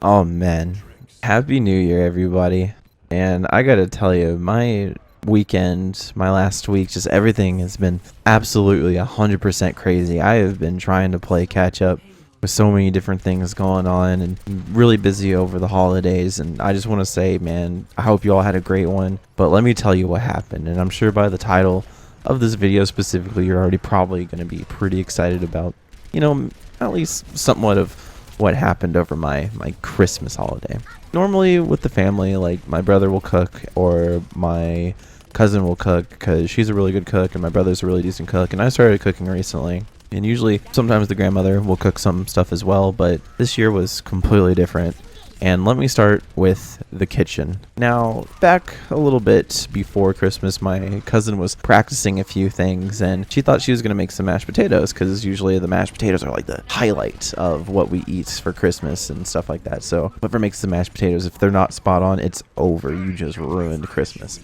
Oh man, Happy New Year, everybody. And I gotta tell you, my weekend, my last week, just everything has been absolutely 100% crazy. I have been trying to play catch up with so many different things going on and really busy over the holidays. And I just want to say, man, I hope you all had a great one. But let me tell you what happened. And I'm sure by the title of this video specifically, you're already probably going to be pretty excited about, at least somewhat of what happened over my Christmas holiday. Normally with the family, like my brother will cook or my cousin will cook because she's a really good cook and my brother's a really decent cook, and I started cooking recently. And usually sometimes the grandmother will cook some stuff as well, but this year was completely different. And let me start with the kitchen. Now, back a little bit before Christmas, my cousin was practicing a few things, and she thought she was going to make some mashed potatoes, because usually the mashed potatoes are like the highlight of what we eat for Christmas and stuff like that. So whoever makes the mashed potatoes, if they're not spot on, it's over. You just ruined Christmas.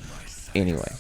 Anyway,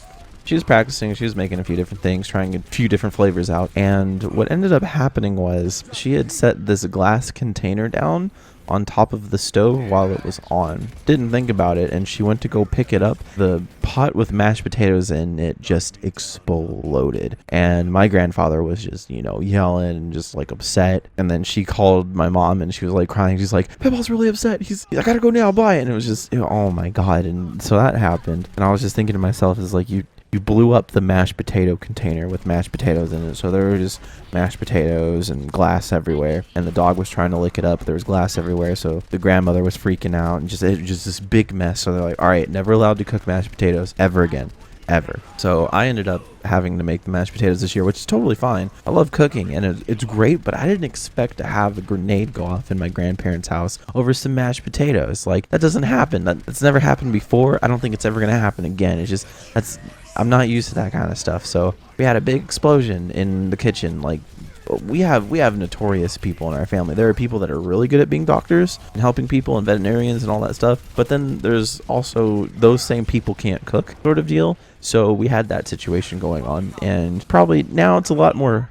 she was practicing, she was making a few different things, trying a few different flavors out, and what ended up happening was she had set this glass container down on top of the stove while it was on. Didn't think about it, and she went to go pick it up. The pot with mashed potatoes in it just exploded, and my grandfather was just, yelling and just like upset. And then she called my mom and she was like crying. She's like, Papa's really upset. I gotta go now, bye. And it was just, oh my god. And so that happened, and I was just thinking to myself, is like, you blew up the mashed potato container with mashed potatoes in it. So there were just mashed potatoes and glass everywhere, and the dog was trying to lick it up. There was glass everywhere, so the grandmother was freaking out, and it was just this big mess. So they're like, all right, never allowed to cook mashed potatoes ever again. Ever. So I ended up having to make the mashed potatoes this year, which is totally fine. I love cooking and it's great, but I didn't expect to have a grenade go off in my grandparents' house over some mashed potatoes. Like, that doesn't happen. That's never happened before. I don't think it's ever going to happen again. It's just, I'm not used to that kind of stuff. So we had a big explosion in the kitchen. Like, we have notorious people in our family. There are people that are really good at being doctors and helping people and veterinarians and all that stuff, but then there's also those same people can't cook sort of deal. So we had that situation going on, and probably now it's a lot more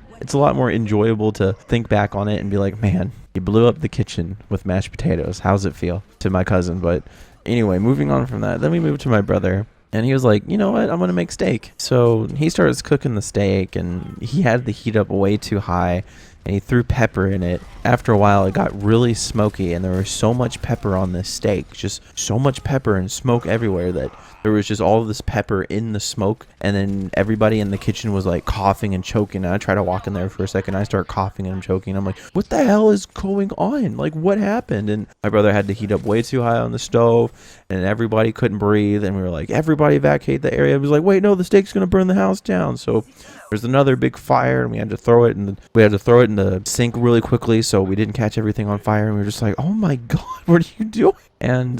enjoyable to think back on it and be like, man, you blew up the kitchen with mashed potatoes. How's it feel? To my cousin. But anyway, moving on from that, then we moved to my brother. And he was like, you know what, I'm going to make steak. So he starts cooking the steak, and he had the heat up way too high, and he threw pepper in it. After a while, it got really smoky, and there was so much pepper on this steak, just so much pepper and smoke everywhere, that there was just all of this pepper in the smoke. And then everybody in the kitchen was like coughing and choking. And I try to walk in there for a second. I start coughing and choking. I'm like, what the hell is going on? Like, what happened? And my brother had to heat up way too high on the stove, and everybody couldn't breathe. And we were like, everybody evacuate the area. It was like, wait, no, the steak's going to burn the house down. So there's another big fire, and we had to throw it in the sink really quickly so we didn't catch everything on fire. And we were just like, oh my god, what are you doing? And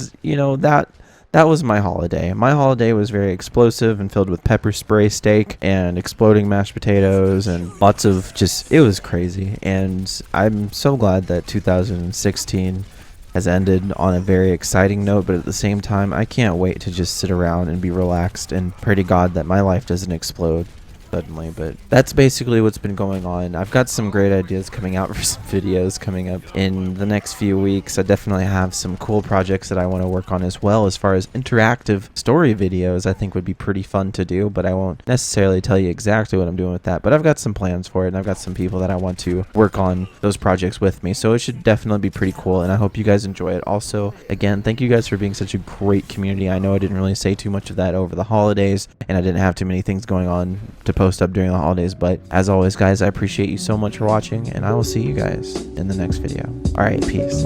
that was my holiday. My holiday was very explosive and filled with pepper spray steak and exploding mashed potatoes and lots of it was crazy. And I'm so glad that 2016 has ended on a very exciting note, but at the same time, I can't wait to just sit around and be relaxed and pray to God that my life doesn't explode suddenly. But that's basically what's been going on. I've got some great ideas coming out for some videos coming up in the next few weeks. I definitely have some cool projects that I want to work on as well. As far as interactive story videos, I think would be pretty fun to do, but I won't necessarily tell you exactly what I'm doing with that. But I've got some plans for it, and I've got some people that I want to work on those projects with me, so it should definitely be pretty cool, and I hope you guys enjoy it. Also, again, thank you guys for being such a great community. I know I didn't really say too much of that over the holidays, and I didn't have too many things going on to post up during the holidays, but as always, guys, I appreciate you so much for watching, and I will see you guys in the next video. All right, peace.